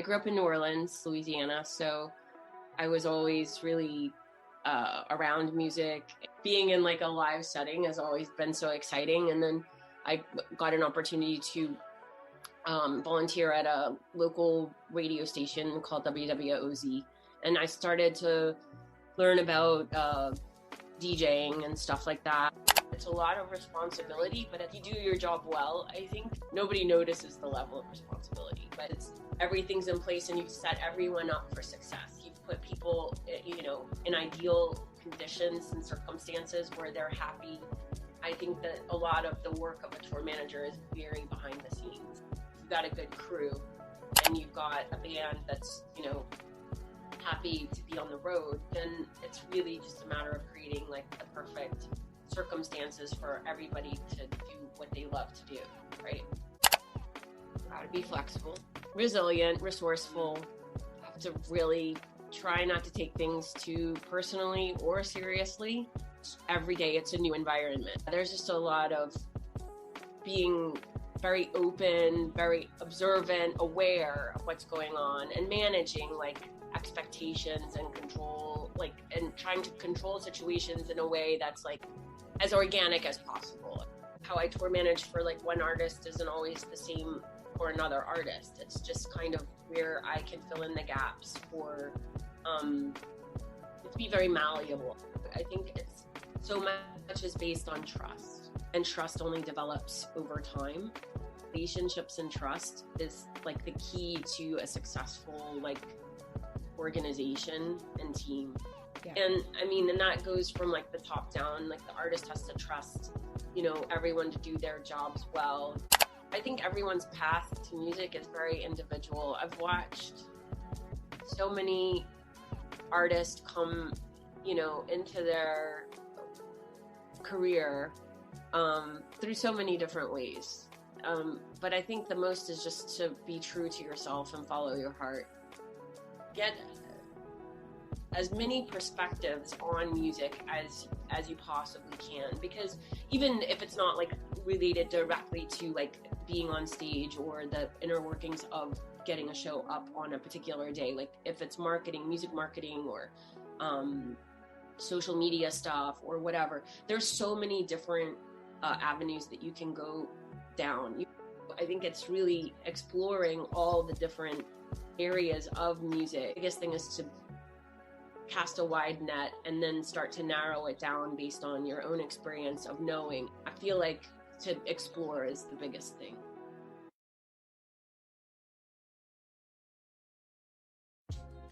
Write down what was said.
I grew up in New Orleans, Louisiana, so I was always really around music. Being in like a live setting has always been so exciting. And then I got an opportunity to volunteer at a local radio station called WWOZ. And I started to learn about DJing and stuff like that. It's a lot of responsibility, but if you do your job well, I think nobody notices the level of responsibility. But everything's in place and you've set everyone up for success. You've put people, in ideal conditions and circumstances where they're happy. I think that a lot of the work of a tour manager is very behind the scenes. You've got a good crew and you've got a band that's, happy to be on the road, then it's really just a matter of creating like the perfect circumstances for everybody to do what they love to do, right? Got to be flexible, resilient, resourceful. Have to really try not to take things too personally or seriously. Every day it's a new environment. There's just a lot of being very open, very observant, aware of what's going on, and managing like expectations and control, and trying to control situations in a way that's like as organic as possible. How I tour manage for like one artist isn't always the same for another artist. It's just kind of where I can fill in the gaps or to be very malleable. I think it's so much is based on trust, and trust only develops over time. Relationships and trust is like the key to a successful organization and team. Yeah. And that goes from like the top down. Like the artist has to trust, everyone to do their jobs well. I think everyone's path to music is very individual. I've watched so many artists come, into their career through so many different ways. But I think the most is just to be true to yourself and follow your heart. Get as many perspectives on music as you possibly can, because even if it's not like related directly to like being on stage or the inner workings of getting a show up on a particular day, like if it's marketing, music marketing, or social media stuff or whatever, there's so many different avenues that you can go down. I think it's really exploring all the different areas of music. The biggest thing is to cast a wide net and then start to narrow it down based on your own experience of knowing. I feel like to explore is the biggest thing.